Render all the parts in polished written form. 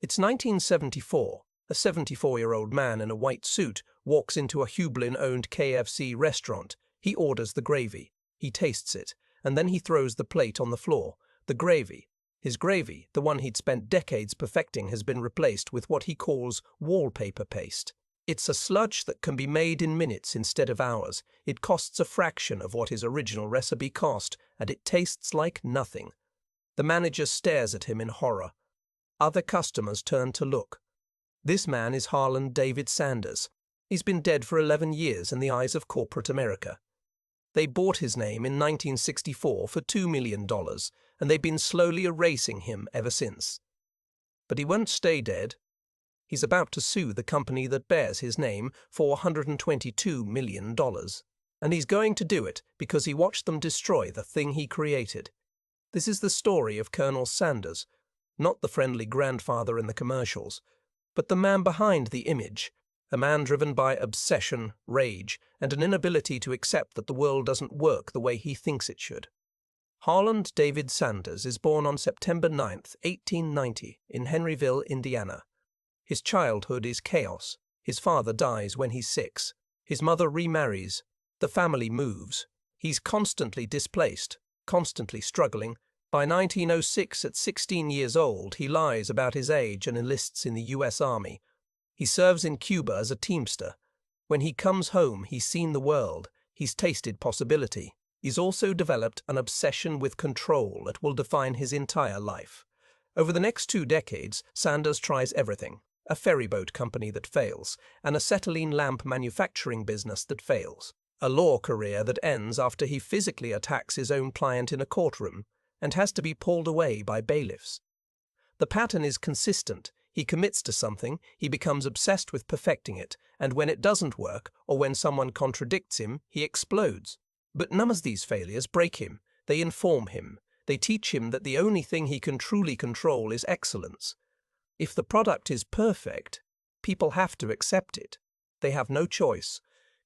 It's 1974. A 74-year-old man in a white suit walks into a Hublin-owned KFC restaurant. He orders the gravy. He tastes it, and then he throws the plate on the floor. The gravy. His gravy, the one he'd spent decades perfecting, has been replaced with what he calls wallpaper paste. It's a sludge that can be made in minutes instead of hours. It costs a fraction of what his original recipe cost, and it tastes like nothing. The manager stares at him in horror. Other customers turn to look. This man is Harland David Sanders. He's been dead for 11 years in the eyes of corporate America. They bought his name in 1964 for $2 million, and they've been slowly erasing him ever since. But he won't stay dead. He's about to sue the company that bears his name for $122 million. And he's going to do it because he watched them destroy the thing he created. This is the story of Colonel Sanders, not the friendly grandfather in the commercials, but the man behind the image, a man driven by obsession, rage, and an inability to accept that the world doesn't work the way he thinks it should. Harland David Sanders is born on September 9, 1890, in Henryville, Indiana. His childhood is chaos. His father dies when he's 6. His mother remarries. The family moves. He's constantly displaced, constantly struggling. By 1906, at 16 years old, he lies about his age and enlists in the U.S. Army. He serves in Cuba as a teamster. When he comes home, he's seen the world. He's tasted possibility. He's also developed an obsession with control that will define his entire life. Over the next 2 decades, Sanders tries everything: a ferryboat company that fails, an acetylene lamp manufacturing business that fails, a law career that ends after he physically attacks his own client in a courtroom and has to be pulled away by bailiffs. The pattern is consistent. He commits to something, he becomes obsessed with perfecting it, and when it doesn't work, or when someone contradicts him, he explodes. But none of these failures break him. They inform him. They teach him that the only thing he can truly control is excellence. If the product is perfect, people have to accept it. They have no choice.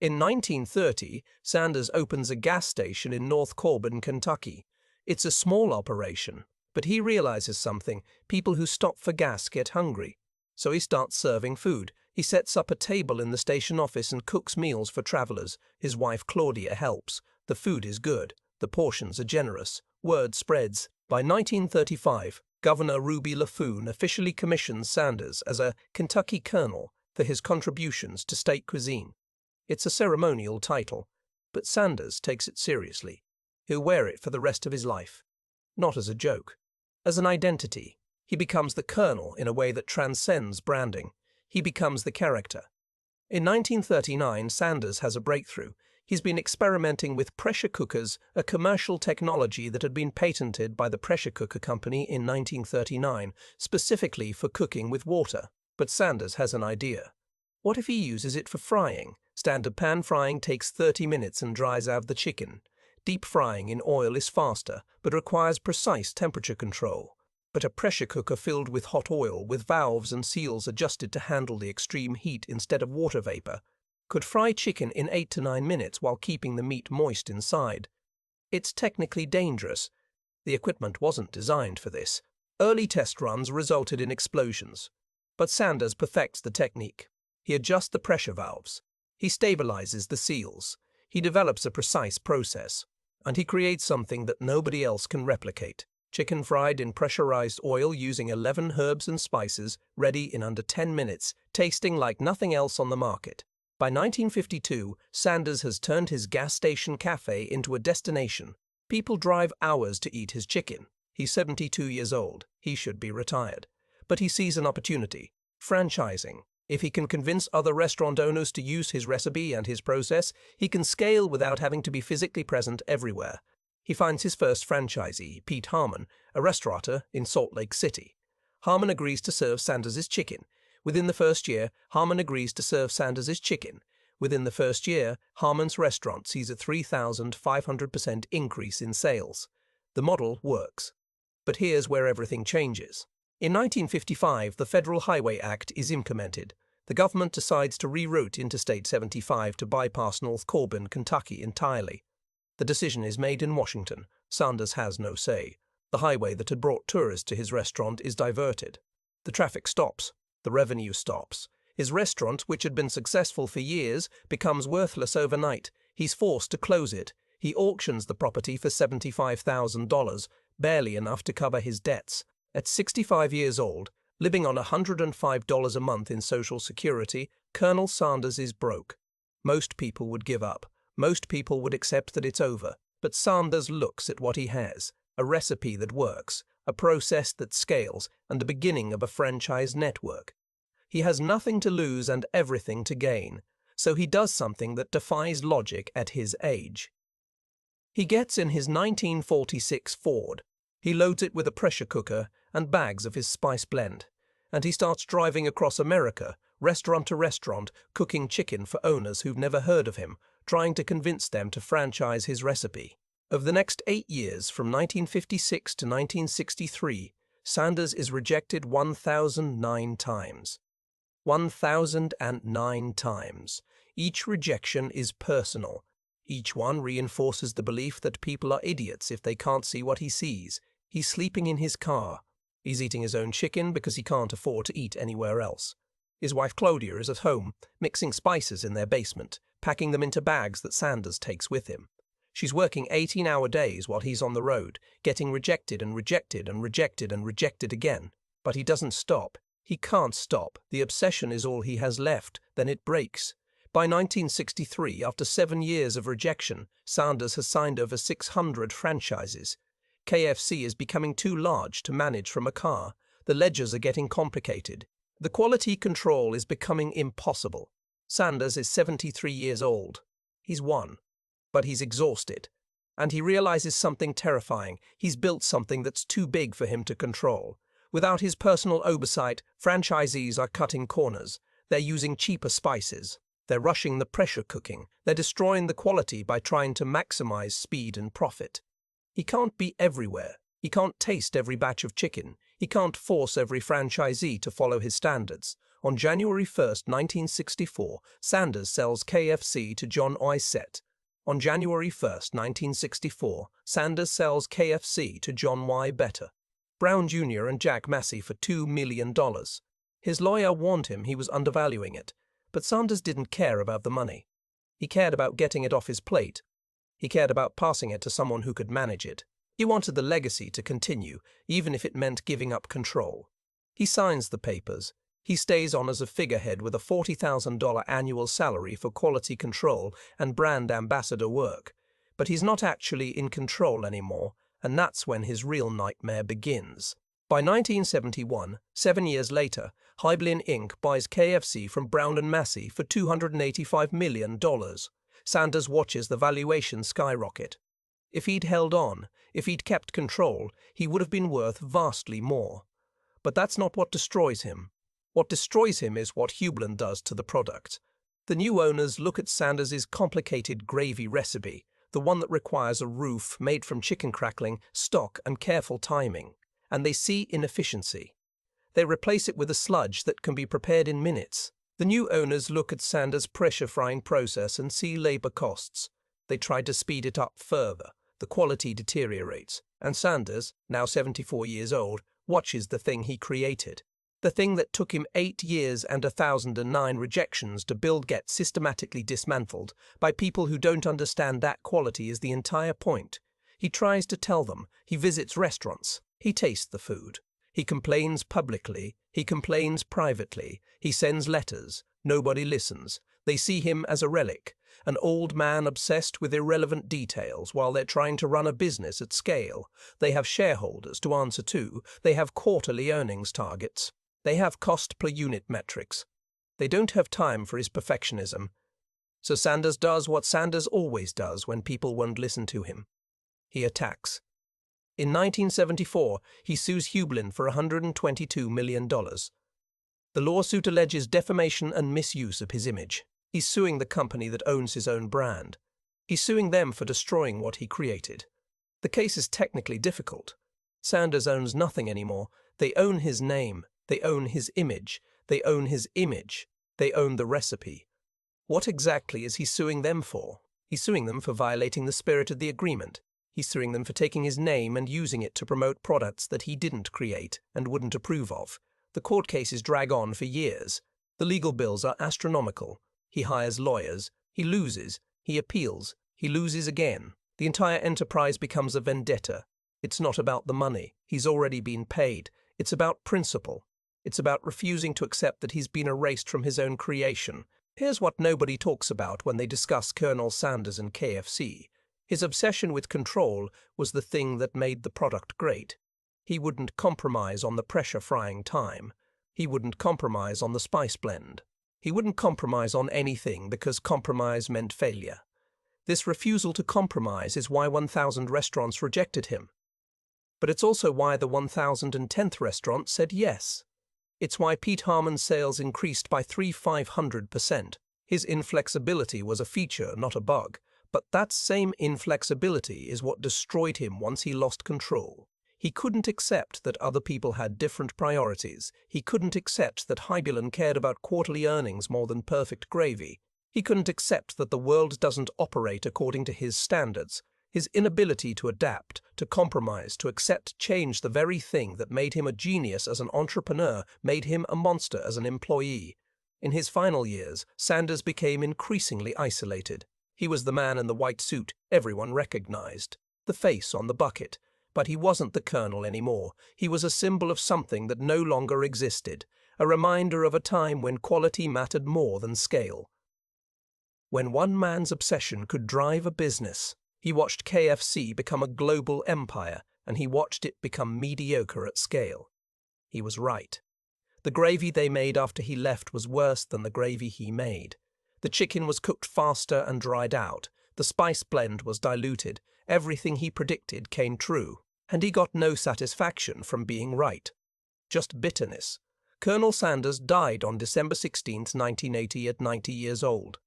In 1930, Sanders opens a gas station in North Corbin, Kentucky. It's a small operation, but he realizes something: people who stop for gas get hungry. So he starts serving food. He sets up a table in the station office and cooks meals for travelers. His wife Claudia helps. The food is good. The portions are generous. Word spreads. By 1935, Governor Ruby Laffoon officially commissions Sanders as a Kentucky Colonel for his contributions to state cuisine. It's a ceremonial title, but Sanders takes it seriously. He'll wear it for the rest of his life. Not as a joke. As an identity. He becomes the colonel in a way that transcends branding. He becomes the character. In 1939, Sanders has a breakthrough. He's been experimenting with pressure cookers, a commercial technology that had been patented by the pressure cooker company in 1939, specifically for cooking with water. But Sanders has an idea. What if he uses it for frying? Standard pan frying takes 30 minutes and dries out the chicken. Deep frying in oil is faster, but requires precise temperature control. But a pressure cooker filled with hot oil, with valves and seals adjusted to handle the extreme heat instead of water vapor, could fry chicken in 8 to 9 minutes while keeping the meat moist inside. It's technically dangerous. The equipment wasn't designed for this. Early test runs resulted in explosions. But Sanders perfects the technique. He adjusts the pressure valves. He stabilizes the seals. He develops a precise process. And he creates something that nobody else can replicate. Chicken fried in pressurized oil using 11 herbs and spices, ready in under 10 minutes, tasting like nothing else on the market. By 1952, Sanders has turned his gas station cafe into a destination. People drive hours to eat his chicken. He's 72 years old. He should be retired. But he sees an opportunity. Franchising. If he can convince other restaurant owners to use his recipe and his process, he can scale without having to be physically present everywhere. He finds his first franchisee, Pete Harmon, a restaurateur in Salt Lake City. Harmon agrees to serve Sanders' chicken. Within the first year, Harmon agrees to serve Sanders' chicken. Within the first year, Harmon's restaurant sees a 3,500% increase in sales. The model works. But here's where everything changes. In 1955, the Federal Highway Act is implemented. The government decides to reroute Interstate 75 to bypass North Corbin, Kentucky entirely. The decision is made in Washington. Sanders has no say. The highway that had brought tourists to his restaurant is diverted. The traffic stops. The revenue stops. His restaurant, which had been successful for years, becomes worthless overnight. He's forced to close it. He auctions the property for $75,000, barely enough to cover his debts. At 65 years old, living on $105 a month in Social Security, Colonel Sanders is broke. Most people would give up. Most people would accept that it's over. But Sanders looks at what he has: a recipe that works, a process that scales, and the beginning of a franchise network. He has nothing to lose and everything to gain, so he does something that defies logic at his age. He gets in his 1946 Ford. He loads it with a pressure cooker and bags of his spice blend, and he starts driving across America, restaurant to restaurant, cooking chicken for owners who've never heard of him, trying to convince them to franchise his recipe. Over the next 8 years, from 1956 to 1963, Sanders is rejected 1,009 times. 1,009 times. Each rejection is personal. Each one reinforces the belief that people are idiots if they can't see what he sees. He's sleeping in his car. He's eating his own chicken because he can't afford to eat anywhere else. His wife Claudia is at home, mixing spices in their basement, packing them into bags that Sanders takes with him. She's working 18-hour days while he's on the road, getting rejected and rejected and rejected and rejected again. But he doesn't stop. He can't stop. The obsession is all he has left. Then it breaks. By 1963, after 7 years of rejection, Sanders has signed over 600 franchises. KFC is becoming too large to manage from a car. The ledgers are getting complicated. The quality control is becoming impossible. Sanders is 73 years old. He's won. But he's exhausted. And he realizes something terrifying. He's built something that's too big for him to control. Without his personal oversight, franchisees are cutting corners. They're using cheaper spices. They're rushing the pressure cooking. They're destroying the quality by trying to maximize speed and profit. He can't be everywhere. He can't taste every batch of chicken. He can't force every franchisee to follow his standards. On January 1st, 1964, Sanders sells KFC to John Oisette. On January 1st, 1964, Sanders sells KFC to John Y. Better, Brown Jr. and Jack Massey for $2 million. His lawyer warned him he was undervaluing it, but Sanders didn't care about the money. He cared about getting it off his plate. He cared about passing it to someone who could manage it. He wanted the legacy to continue, even if it meant giving up control. He signs the papers. He stays on as a figurehead with a $40,000 annual salary for quality control and brand ambassador work. But he's not actually in control anymore, and that's when his real nightmare begins. By 1971, 7 years later, Hyblin Inc. buys KFC from Brown and Massey for $285 million. Sanders watches the valuation skyrocket. If he'd held on, if he'd kept control, he would have been worth vastly more. But that's not what destroys him. What destroys him is what Hyblin does to the product. The new owners look at Sanders' complicated gravy recipe, the one that requires a roof made from chicken crackling, stock, and careful timing, and they see inefficiency. They replace it with a sludge that can be prepared in minutes. The new owners look at Sanders' pressure frying process and see labor costs. They try to speed it up further. The quality deteriorates, and Sanders, now 74 years old, watches the thing he created. The thing that took him 8 years and 1,009 rejections to build gets systematically dismantled by people who don't understand that quality is the entire point. He tries to tell them. He visits restaurants. He tastes the food. He complains publicly. He complains privately. He sends letters. Nobody listens. They see him as a relic, an old man obsessed with irrelevant details while they're trying to run a business at scale. They have shareholders to answer to. They have quarterly earnings targets. They have cost per unit metrics. They don't have time for his perfectionism. So Sanders does what Sanders always does when people won't listen to him. He attacks. In 1974, he sues Hyblin for $122 million. The lawsuit alleges defamation and misuse of his image. He's suing the company that owns his own brand. He's suing them for destroying what he created. The case is technically difficult. Sanders owns nothing anymore. They own his name. They own his image. They own his image. They own the recipe. What exactly is he suing them for? He's suing them for violating the spirit of the agreement. He's suing them for taking his name and using it to promote products that he didn't create and wouldn't approve of. The court cases drag on for years. The legal bills are astronomical. He hires lawyers. He loses. He appeals. He loses again. The entire enterprise becomes a vendetta. It's not about the money. He's already been paid. It's about principle. It's about refusing to accept that he's been erased from his own creation. Here's what nobody talks about when they discuss Colonel Sanders and KFC. His obsession with control was the thing that made the product great. He wouldn't compromise on the pressure-frying time. He wouldn't compromise on the spice blend. He wouldn't compromise on anything because compromise meant failure. This refusal to compromise is why 1,000 restaurants rejected him. But it's also why the 1,010th restaurant said yes. It's why Pete Harmon's sales increased by 3,500%. His inflexibility was a feature, not a bug. But that same inflexibility is what destroyed him once he lost control. He couldn't accept that other people had different priorities. He couldn't accept that Hybulin cared about quarterly earnings more than perfect gravy. He couldn't accept that the world doesn't operate according to his standards. His inability to adapt, to compromise, to accept change, the very thing that made him a genius as an entrepreneur, made him a monster as an employee. In his final years, Sanders became increasingly isolated. He was the man in the white suit everyone recognized, the face on the bucket. But he wasn't the colonel anymore. He was a symbol of something that no longer existed, a reminder of a time when quality mattered more than scale. When one man's obsession could drive a business, he watched KFC become a global empire, and he watched it become mediocre at scale. He was right. The gravy they made after he left was worse than the gravy he made. The chicken was cooked faster and dried out. The spice blend was diluted. Everything he predicted came true. And he got no satisfaction from being right. Just bitterness. Colonel Sanders died on December 16, 1980 at 90 years old.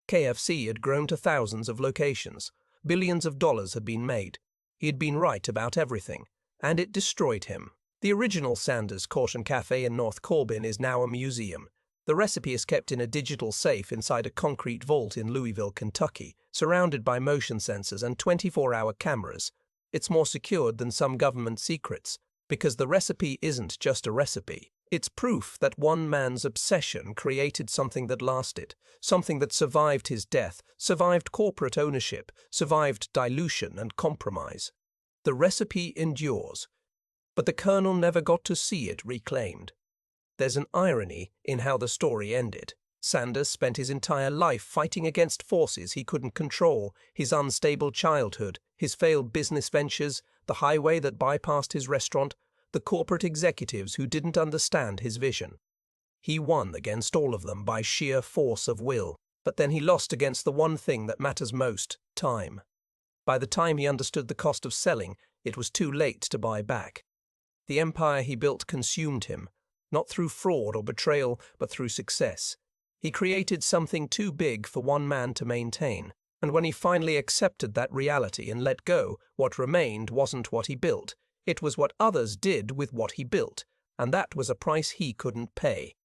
KFC had grown to thousands of locations. Billions of dollars had been made. He had been right about everything. And it destroyed him. The original Sanders Caution Cafe in North Corbin is now a museum. The recipe is kept in a digital safe inside a concrete vault in Louisville, Kentucky, surrounded by motion sensors and 24-hour cameras. It's more secured than some government secrets, because the recipe isn't just a recipe. It's proof that one man's obsession created something that lasted, something that survived his death, survived corporate ownership, survived dilution and compromise. The recipe endures, but the colonel never got to see it reclaimed. There's an irony in how the story ended. Sanders spent his entire life fighting against forces he couldn't control, his unstable childhood, his failed business ventures, the highway that bypassed his restaurant, the corporate executives who didn't understand his vision. He won against all of them by sheer force of will, but then he lost against the one thing that matters most, time. By the time he understood the cost of selling, it was too late to buy back. The empire he built consumed him, not through fraud or betrayal, but through success. He created something too big for one man to maintain, and when he finally accepted that reality and let go, what remained wasn't what he built. It was what others did with what he built, and that was a price he couldn't pay.